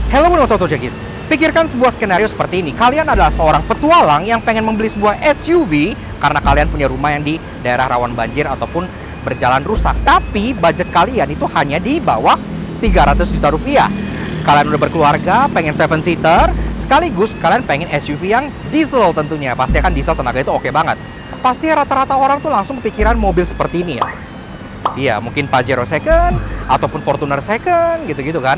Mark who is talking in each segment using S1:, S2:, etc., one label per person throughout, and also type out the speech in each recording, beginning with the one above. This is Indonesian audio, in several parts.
S1: Hello Soto Jekis. Pikirkan sebuah skenario seperti ini. Kalian adalah seorang petualang yang pengen membeli sebuah SUV karena kalian punya rumah yang di daerah rawan banjir ataupun berjalan rusak. Tapi budget kalian itu hanya di bawah 300 juta rupiah. Kalian udah berkeluarga, pengen 7-seater, sekaligus kalian pengen SUV yang diesel tentunya. Pasti akan diesel, tenaga itu oke banget. Pasti rata-rata orang tuh langsung kepikiran mobil seperti ini ya. Iya, mungkin Pajero second ataupun Fortuner second gitu-gitu kan.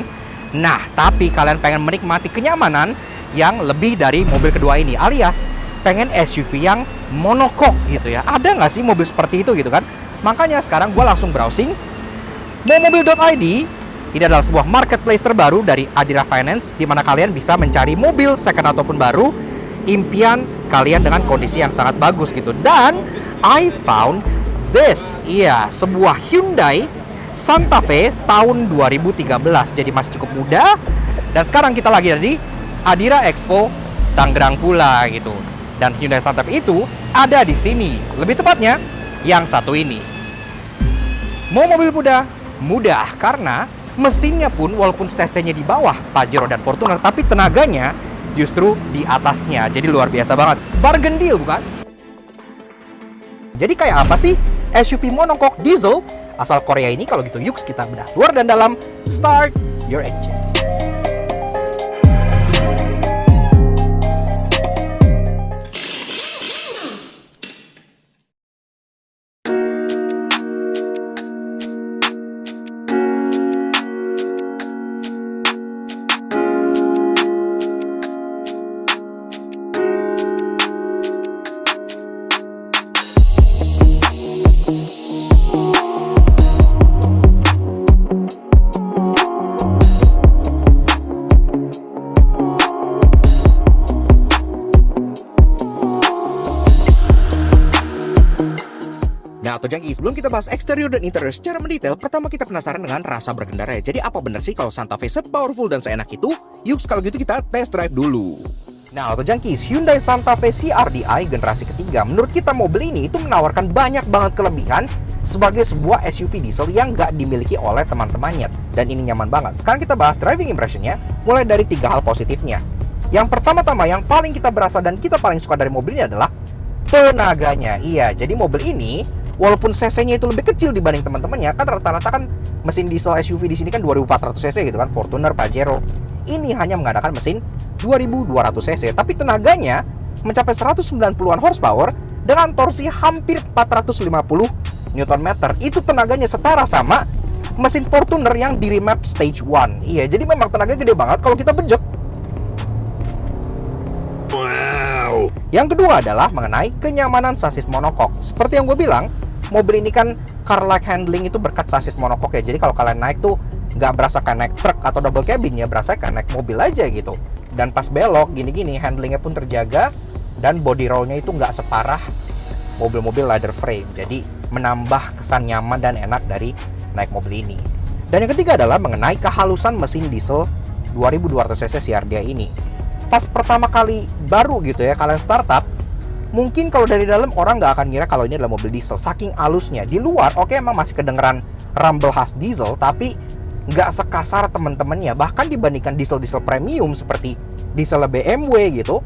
S1: Nah, tapi kalian pengen menikmati kenyamanan yang lebih dari mobil kedua ini, alias pengen SUV yang monokok gitu ya. Ada nggak sih mobil seperti itu gitu kan? Makanya sekarang gue langsung browsing momobil.id. Ini adalah sebuah marketplace terbaru dari Adira Finance, di mana kalian bisa mencari mobil second ataupun baru impian kalian dengan kondisi yang sangat bagus gitu. Dan I found this, iya, sebuah Hyundai Santa Fe tahun 2013, jadi masih cukup muda. Dan sekarang kita lagi ada di Adira Expo Tangerang pula gitu. Dan Hyundai Santa Fe itu ada di sini. Lebih tepatnya yang satu ini. Mau mobil mudah karena mesinnya pun walaupun cc-nya di bawah Pajero dan Fortuner, tapi tenaganya justru di atasnya. Jadi luar biasa banget. Bargain deal bukan? Jadi kayak apa sih SUV monokok diesel asal Korea ini? Kalau gitu yuk kita bedah luar dan dalam. Start your engine. Nah, Auto Junkie, sebelum kita bahas eksterior dan interior secara mendetail, pertama kita penasaran dengan rasa berkendara ya. Jadi apa benar sih kalau Santa Fe se-powerful dan seenak itu? Yuk, kalau gitu kita test drive dulu. Nah, Auto Junkies, Hyundai Santa Fe CRDI generasi ketiga, menurut kita mobil ini itu menawarkan banyak banget kelebihan sebagai sebuah SUV diesel yang nggak dimiliki oleh teman-temannya. Dan ini nyaman banget. Sekarang kita bahas driving impression-nya, mulai dari 3 hal positifnya. Yang pertama-tama, yang paling kita berasa dan kita paling suka dari mobil ini adalah tenaganya. Iya, jadi mobil ini walaupun cc-nya itu lebih kecil dibanding teman-temannya, kan rata-rata kan mesin diesel SUV di sini kan 2400 cc gitu kan, Fortuner, Pajero. Ini hanya menggunakan mesin 2200 cc, tapi tenaganya mencapai 190-an horsepower dengan torsi hampir 450 Nm. Itu tenaganya setara sama mesin Fortuner yang di remap stage 1. Iya, jadi memang tenaganya gede banget kalau kita bejek. Wow. Yang kedua adalah mengenai kenyamanan sasis monokok. Seperti yang gue bilang, mobil ini kan car-like handling itu berkat sasis monokok ya. Jadi kalau kalian naik tuh nggak berasa kayak naik truk atau double cabin ya, berasa kayak naik mobil aja gitu. Dan pas belok gini-gini, handlingnya pun terjaga. Dan body rollnya itu nggak separah mobil-mobil leather frame. Jadi menambah kesan nyaman dan enak dari naik mobil ini. Dan yang ketiga adalah mengenai kehalusan mesin diesel 2200cc CRDI ini. Pas pertama kali baru gitu ya, kalian startup, mungkin kalau dari dalam orang nggak akan ngira kalau ini adalah mobil diesel, saking halusnya. Di luar, oke, emang masih kedengeran rumble khas diesel, tapi nggak sekasar temen-temennya. Bahkan dibandingkan diesel-diesel premium seperti diesel BMW gitu,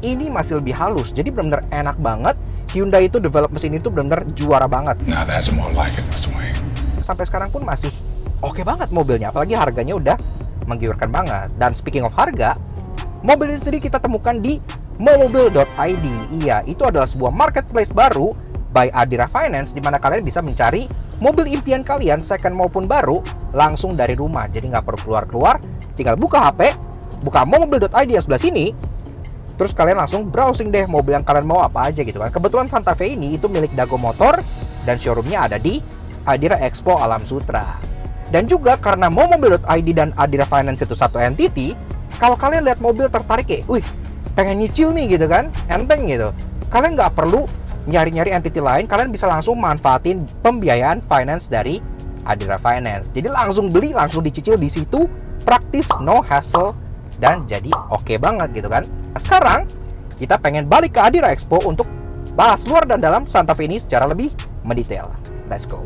S1: ini masih lebih halus. Jadi benar-benar enak banget. Hyundai itu develop mesin itu benar-benar juara banget.
S2: Now that's more like it, Mr. Wayne.
S1: Sampai sekarang pun masih oke banget mobilnya, apalagi harganya udah menggiurkan banget. Dan speaking of harga, mobil ini sendiri kita temukan di momobil.id. Iya, itu adalah sebuah marketplace baru by Adira Finance, di mana kalian bisa mencari mobil impian kalian, second maupun baru, langsung dari rumah. Jadi nggak perlu keluar-keluar, tinggal buka HP, buka momobil.id yang sebelah sini, terus kalian langsung browsing deh mobil yang kalian mau apa aja gitu kan. Kebetulan Santa Fe ini itu milik Dago Motor dan showroomnya ada di Adira Expo Alam Sutra. Dan juga karena momobil.id dan Adira Finance itu satu entity, kalau kalian lihat mobil tertarik ya, wih, pengen nyicil nih gitu kan, enteng gitu, kalian nggak perlu nyari-nyari entity lain, kalian bisa langsung manfaatin pembiayaan finance dari Adira Finance. Jadi langsung beli, langsung dicicil di situ, praktis, no hassle, dan jadi oke banget gitu kan. Nah, sekarang kita pengen balik ke Adira Expo untuk bahas luar dan dalam Santa Fe ini secara lebih mendetail. Let's go.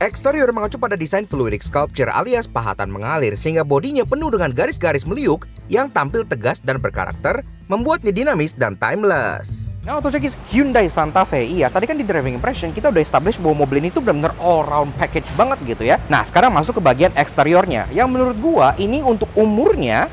S3: Eksterior mengacu pada desain fluidic sculpture alias pahatan mengalir sehingga bodinya penuh dengan garis-garis meliuk yang tampil tegas dan berkarakter, membuatnya dinamis dan timeless.
S1: Nah, untuk cekis Hyundai Santa Fe, iya tadi kan di driving impression kita udah establish bahwa mobil ini tuh benar-benar all round package banget gitu ya. Nah, sekarang masuk ke bagian eksteriornya. Yang menurut gua ini untuk umurnya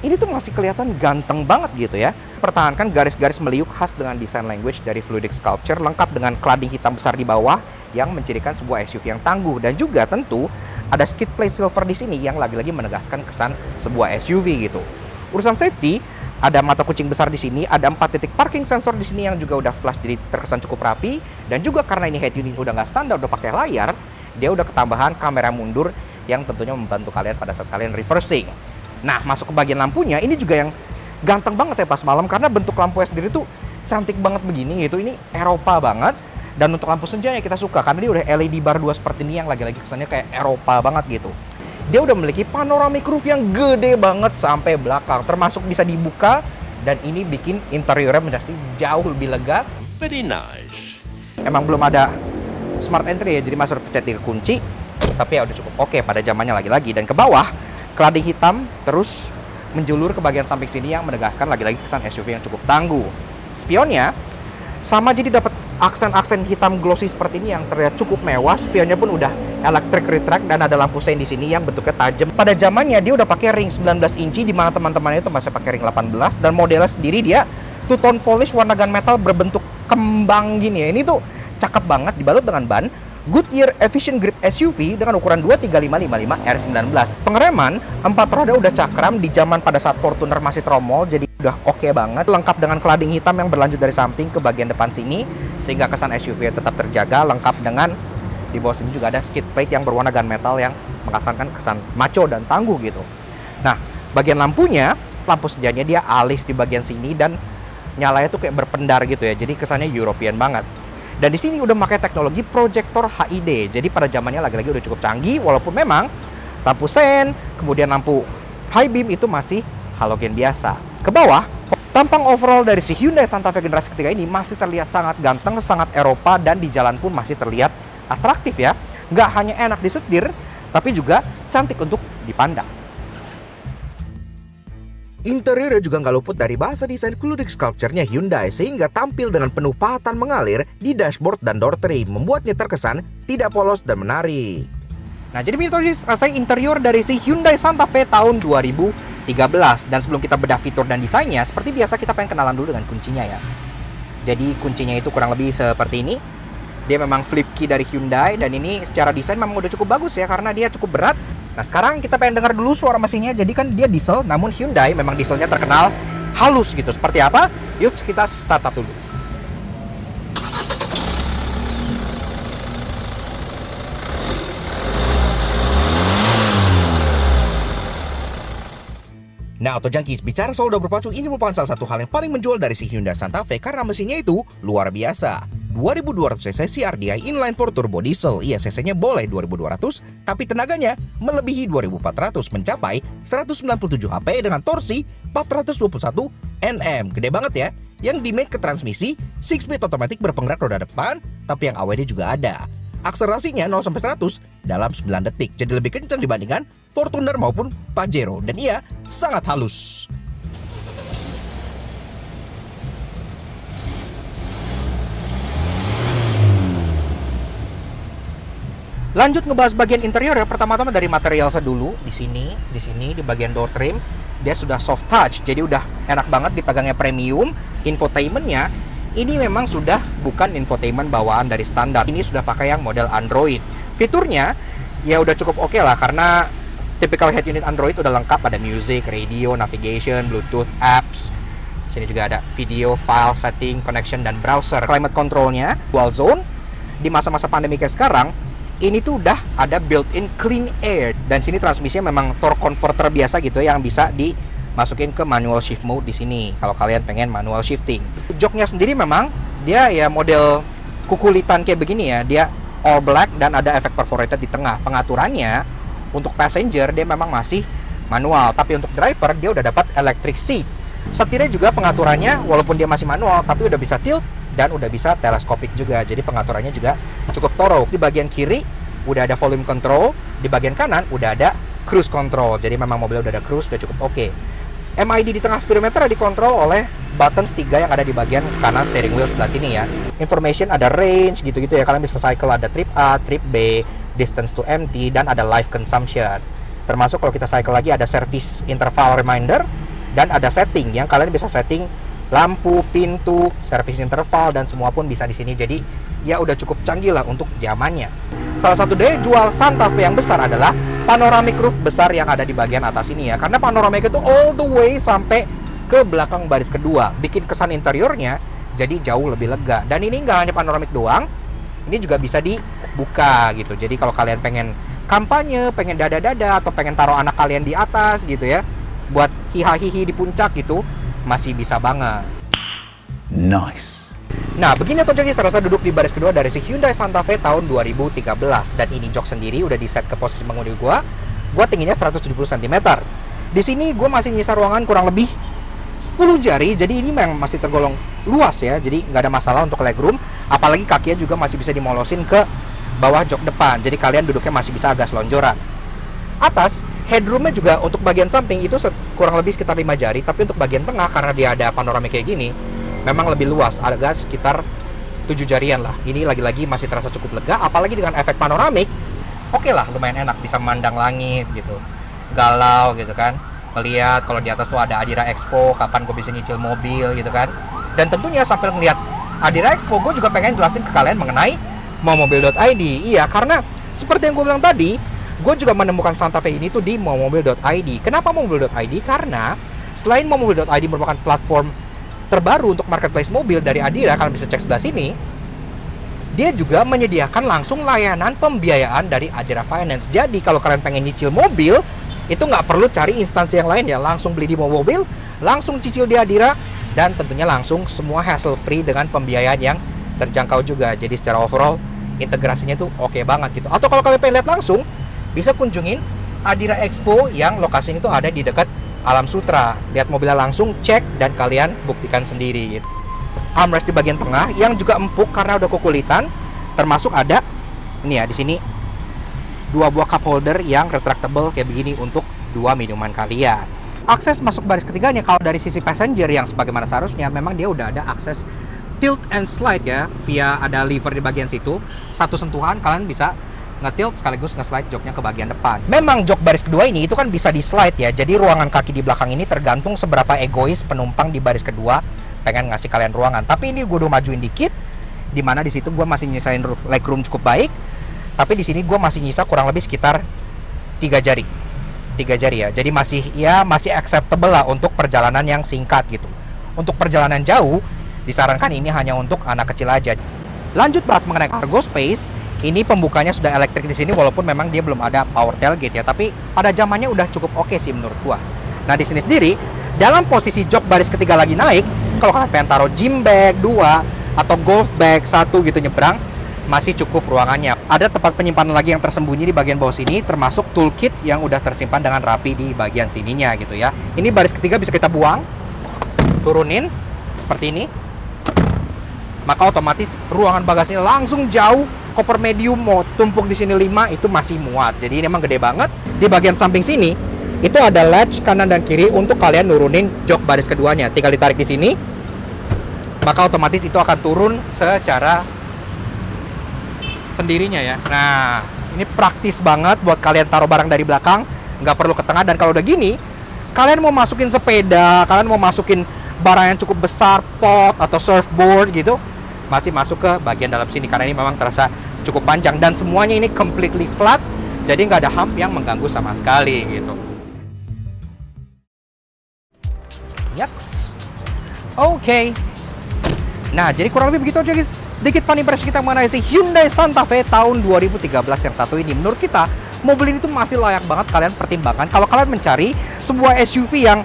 S1: ini tuh masih kelihatan ganteng banget gitu ya. Pertahankan garis-garis meliuk khas dengan desain language dari fluidic sculpture lengkap dengan cladding hitam besar di bawah yang mencirikan sebuah SUV yang tangguh, dan juga tentu ada skid plate silver di sini yang lagi-lagi menegaskan kesan sebuah SUV gitu. Urusan safety, ada mata kucing besar di sini, ada 4 titik parking sensor di sini yang juga udah flash, jadi terkesan cukup rapi, dan juga karena ini head unit udah nggak standar, udah pakai layar, dia udah ketambahan kamera mundur yang tentunya membantu kalian pada saat kalian reversing. Nah, masuk ke bagian lampunya, ini juga yang ganteng banget ya pas malam karena bentuk lampunya sendiri tuh cantik banget begini gitu. Ini Eropa banget. Dan untuk lampu senjanya kita suka karena dia udah LED bar 2 seperti ini yang lagi-lagi kesannya kayak Eropa banget gitu. Dia udah memiliki panoramic roof yang gede banget sampai belakang, termasuk bisa dibuka, dan ini bikin interiornya menjadi jauh lebih lega.
S4: Very nice.
S1: Emang belum ada smart entry ya, jadi masuk pencet kunci, tapi ya udah cukup oke pada zamannya lagi-lagi. Dan ke bawah, cladding hitam terus menjulur ke bagian samping sini yang menegaskan lagi-lagi kesan SUV yang cukup tangguh. Spionnya sama, jadi dapat aksen-aksen hitam glossy seperti ini yang terlihat cukup mewah. Spionnya pun udah electric retract dan ada lampu sein di sini yang bentuknya tajam. Pada zamannya dia udah pakai ring 19 inci, di mana teman-temannya itu masih pakai ring 18, dan modelnya sendiri dia two tone polish warna gunmetal berbentuk kembang gini ya. Ini tuh cakep banget, dibalut dengan ban Goodyear Efficient Grip SUV dengan ukuran 23555 R19. Pengereman 4 roda udah cakram di zaman pada saat Fortuner masih tromol, jadi udah oke banget. Lengkap dengan cladding hitam yang berlanjut dari samping ke bagian depan sini sehingga kesan SUV tetap terjaga, lengkap dengan di bawah sini juga ada skid plate yang berwarna gunmetal yang mengesankan kesan macho dan tangguh gitu. Nah, bagian lampunya, lampu senjanya dia alis di bagian sini dan nyalanya tuh kayak berpendar gitu ya. Jadi kesannya European banget. Dan di sini udah pakai teknologi proyektor HID. Jadi pada zamannya lagi-lagi udah cukup canggih, walaupun memang lampu sen, kemudian lampu high beam itu masih halogen biasa. Ke bawah, tampang overall dari si Hyundai Santa Fe generasi ketiga ini masih terlihat sangat ganteng, sangat Eropa, dan di jalan pun masih terlihat atraktif ya. Nggak hanya enak disetir, tapi juga cantik untuk dipandang.
S3: Interiornya juga nggak luput dari bahasa desain fluidic sculpture-nya Hyundai sehingga tampil dengan penuh pahatan mengalir di dashboard dan door trim, membuatnya terkesan tidak polos dan menarik.
S1: Nah, jadi begitu rasanya interior dari si Hyundai Santa Fe tahun 2013. Dan sebelum kita bedah fitur dan desainnya, seperti biasa kita pengen kenalan dulu dengan kuncinya ya. Jadi kuncinya itu kurang lebih seperti ini. Dia memang flip key dari Hyundai, dan ini secara desain memang udah cukup bagus ya karena dia cukup berat. Nah, sekarang kita pengen dengar dulu suara mesinnya. Jadi kan dia diesel, namun Hyundai memang dieselnya terkenal halus gitu. Seperti apa? Yuk kita start up dulu.
S3: Nah, Auto Junkies, bicara soal double berpacu, ini merupakan salah satu hal yang paling menjual dari si Hyundai Santa Fe karena mesinnya itu luar biasa. 2200 cc CRDI inline 4 turbo diesel. Iya, cc-nya boleh 2200, tapi tenaganya melebihi 2400 mencapai 197 HP dengan torsi 421 Nm. Gede banget ya. Yang dimake ke transmisi 6-speed otomatis berpenggerak roda depan, tapi yang AWD juga ada. Akselerasinya 0-100 dalam 9 detik, jadi lebih kencang dibandingkan Fortuner maupun Pajero, dan ia sangat halus.
S1: Lanjut ngebahas bagian interior ya. Pertama-tama dari material dulu. Di sini di bagian door trim dia sudah soft touch, jadi udah enak banget dipegangnya, premium. Infotainmentnya ini memang sudah bukan infotainment bawaan dari standar. Ini sudah pakai yang model Android. Fiturnya ya udah cukup oke lah karena typical head unit Android udah lengkap, ada music, radio, navigation, Bluetooth, apps. Sini juga ada video, file, setting, connection, dan browser. Climate controlnya dual zone. Di masa-masa pandemi kayak sekarang, ini tuh udah ada built-in clean air, dan sini transmisinya memang torque converter biasa gitu yang bisa dimasukin ke manual shift mode di sini kalau kalian pengen manual shifting. Joknya sendiri memang dia ya model kukulitan kayak begini ya, dia all black dan ada efek perforated di tengah. Pengaturannya untuk passenger dia memang masih manual, tapi untuk driver dia udah dapat electric seat. Setirnya juga pengaturannya walaupun dia masih manual tapi udah bisa tilt dan udah bisa teleskopik juga, jadi pengaturannya juga cukup thorough. Di bagian kiri udah ada volume control, di bagian kanan udah ada cruise control. Jadi memang mobilnya udah ada cruise, udah cukup oke. MID di tengah speedometer dikontrol oleh buttons 3 yang ada di bagian kanan steering wheel sebelah sini ya. Information ada range gitu-gitu ya. Kalian bisa cycle, ada trip A, trip B, distance to empty, dan ada life consumption. Termasuk kalau kita cycle lagi ada service interval reminder, dan ada setting yang kalian bisa setting lampu, pintu, service interval, dan semua pun bisa di sini. Jadi ya udah cukup canggih lah untuk zamannya. Salah satu daya jual Santa Fe yang besar adalah panoramic roof besar yang ada di bagian atas ini ya. Karena panoramic itu all the way sampai ke belakang baris kedua, bikin kesan interiornya jadi jauh lebih lega. Dan ini nggak hanya panoramic doang, ini juga bisa dibuka gitu. Jadi kalau kalian pengen kampanye, pengen dada-dada, atau pengen taruh anak kalian di atas gitu ya, buat hiha-hihi di puncak gitu, masih bisa banget.
S2: Nice.
S1: Nah, begini tuh Jokis rasa duduk di baris kedua dari si Hyundai Santa Fe tahun 2013. Dan ini jok sendiri udah di set ke posisi pengemudi gua tingginya 170 cm. Di sini gua masih nyisa ruangan kurang lebih 10 jari, jadi ini memang masih tergolong luas ya. Jadi nggak ada masalah untuk legroom, apalagi kakinya juga masih bisa dimolosin ke bawah jok depan. Jadi kalian duduknya masih bisa agak selonjoran. Atas, headroomnya juga untuk bagian samping itu kurang lebih sekitar 5 jari, tapi untuk bagian tengah karena dia ada panoramik kayak gini, memang lebih luas, agak sekitar 7 jarian lah. Ini lagi-lagi masih terasa cukup lega, apalagi dengan efek panoramik. Oke lah, lumayan enak, bisa memandang langit gitu, galau gitu kan, melihat kalau di atas tuh ada Adira Expo, kapan gue bisa nyicil mobil gitu kan. Dan tentunya sambil ngeliat Adira Expo, gue juga pengen jelasin ke kalian mengenai momobil.id. Iya, karena seperti yang gue bilang tadi, gue juga menemukan Santa Fe ini tuh di momobil.id. Kenapa momobil.id? Karena selain momobil.id merupakan platform terbaru untuk marketplace mobil dari Adira, kalian bisa cek sebelah sini, dia juga menyediakan langsung layanan pembiayaan dari Adira Finance. Jadi kalau kalian pengen nyicil mobil, itu nggak perlu cari instansi yang lain ya, langsung beli di mobil, langsung cicil di Adira, dan tentunya langsung semua hassle free dengan pembiayaan yang terjangkau juga. Jadi secara overall integrasinya tuh oke banget gitu. Atau kalau kalian pengen lihat langsung, bisa kunjungin Adira Expo yang lokasinya itu ada di dekat Alam Sutra. Lihat mobilnya langsung, cek, dan kalian buktikan sendiri gitu. Armrest di bagian tengah yang juga empuk karena udah kukulitan, termasuk ada ini ya di sini 2 buah cup holder yang retractable kayak begini untuk 2 minuman kalian. Akses masuk baris ketiganya kalau dari sisi passenger yang sebagaimana seharusnya, memang dia udah ada akses tilt and slide ya, via ada lever di bagian situ. Satu sentuhan kalian bisa nge-tilt sekaligus nge-slide joknya ke bagian depan. Memang jok baris kedua ini itu kan bisa di-slide ya. Jadi ruangan kaki di belakang ini tergantung seberapa egois penumpang di baris kedua pengen ngasih kalian ruangan. Tapi ini gue udah majuin dikit, dimana di situ gue masih nyisain legroom cukup baik. Tapi di sini gue masih nyisa kurang lebih sekitar 3 jari ya. Jadi masih acceptable lah untuk perjalanan yang singkat gitu. Untuk perjalanan jauh disarankan ini hanya untuk anak kecil aja. Lanjut bahas mengenai cargo space. Ini pembukanya sudah elektrik di sini, walaupun memang dia belum ada power tailgate ya, tapi pada zamannya udah cukup oke sih menurut gua. Nah di sini sendiri, dalam posisi jok baris ketiga lagi naik, kalau kalian pengen taruh gym bag 2 atau golf bag 1 gitu nyebrang, masih cukup ruangannya. Ada tempat penyimpanan lagi yang tersembunyi di bagian bawah sini, termasuk toolkit yang udah tersimpan dengan rapi di bagian sininya gitu ya. Ini baris ketiga bisa kita buang, turunin seperti ini, maka otomatis ruangan bagasinya langsung jauh. Koper medium mau tumpuk di sini 5 itu masih muat. Jadi ini emang gede banget. Di bagian samping sini itu ada latch kanan dan kiri untuk kalian nurunin jok baris keduanya. Tinggal ditarik di sini, maka otomatis itu akan turun secara sendirinya ya. Nah, ini praktis banget buat kalian taruh barang dari belakang, nggak perlu ke tengah. Dan kalau udah gini, kalian mau masukin sepeda, kalian mau masukin barang yang cukup besar, pot atau surfboard gitu, masih masuk ke bagian dalam sini karena ini memang terasa cukup panjang dan semuanya ini completely flat, jadi nggak ada hump yang mengganggu sama sekali gitu. Yaks. Oke. Nah, jadi kurang lebih begitu aja guys. Sedikit fun impression kita mengenai si Hyundai Santa Fe tahun 2013 yang satu ini. Menurut kita, mobil ini tuh masih layak banget kalian pertimbangkan kalau kalian mencari sebuah SUV yang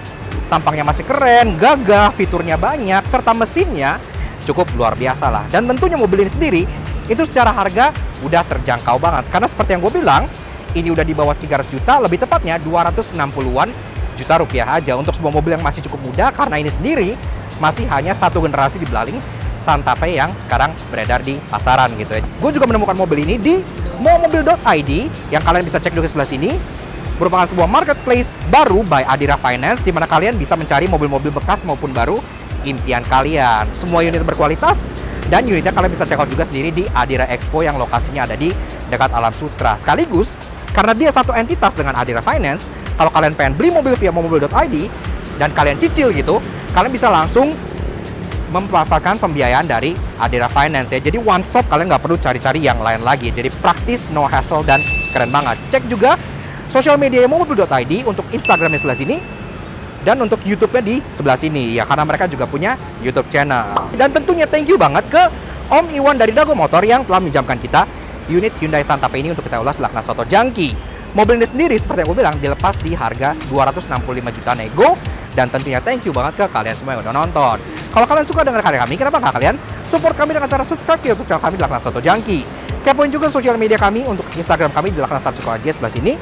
S1: tampangnya masih keren, gagah, fiturnya banyak, serta mesinnya cukup luar biasa lah. Dan tentunya mobil ini sendiri itu secara harga udah terjangkau banget. Karena seperti yang gue bilang, ini udah di bawah 300 juta, lebih tepatnya 260-an juta rupiah aja untuk sebuah mobil yang masih cukup muda, karena ini sendiri masih hanya satu generasi di belaling Santa Fe yang sekarang beredar di pasaran gitu ya. Gue juga menemukan mobil ini di momobil.id yang kalian bisa cek juga sebelah sini. Merupakan sebuah marketplace baru by Adira Finance di mana kalian bisa mencari mobil-mobil bekas maupun baru impian kalian. Semua unit berkualitas dan unitnya kalian bisa check out juga sendiri di Adira Expo yang lokasinya ada di dekat Alam Sutra. Sekaligus karena dia satu entitas dengan Adira Finance, kalau kalian pengen beli mobil via momobil.id dan kalian cicil gitu, kalian bisa langsung memanfaatkan pembiayaan dari Adira Finance ya. Jadi one stop, kalian nggak perlu cari-cari yang lain lagi. Jadi praktis, no hassle, dan keren banget. Cek juga sosial media momobil.id untuk Instagramnya sebelah sini dan untuk YouTube-nya di sebelah sini ya, karena mereka juga punya YouTube channel. Dan tentunya thank you banget ke Om Iwan dari Dago Motor yang telah minjamkan kita unit Hyundai Santa Fe ini untuk kita ulas laknat soto jangki. Mobil ini sendiri seperti yang gue bilang dilepas di harga 265 juta nego, dan tentunya thank you banget ke kalian semua yang udah nonton. Kalau kalian suka dengan karya kami, kenapa nggak kalian support kami dengan cara subscribe ke YouTube channel kami Laknat Soto Jangki. Kepoin juga sosial media kami untuk Instagram kami di Laknat Soto aja sebelah sini.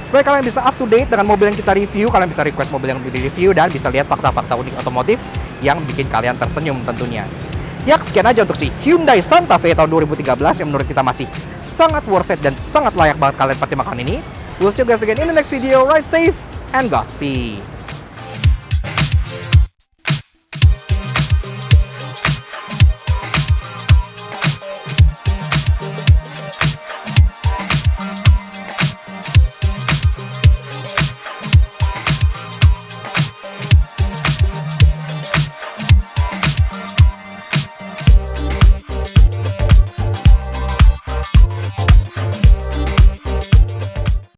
S1: Supaya kalian bisa up to date dengan mobil yang kita review, kalian bisa request mobil yang di review dan bisa lihat fakta-fakta unik otomotif yang bikin kalian tersenyum tentunya. Ya, sekian aja untuk si Hyundai Santa Fe tahun 2013 yang menurut kita masih sangat worth it dan sangat layak banget kalian pertimbangkan ini. We'll see you guys again in the next video. Ride safe and Godspeed.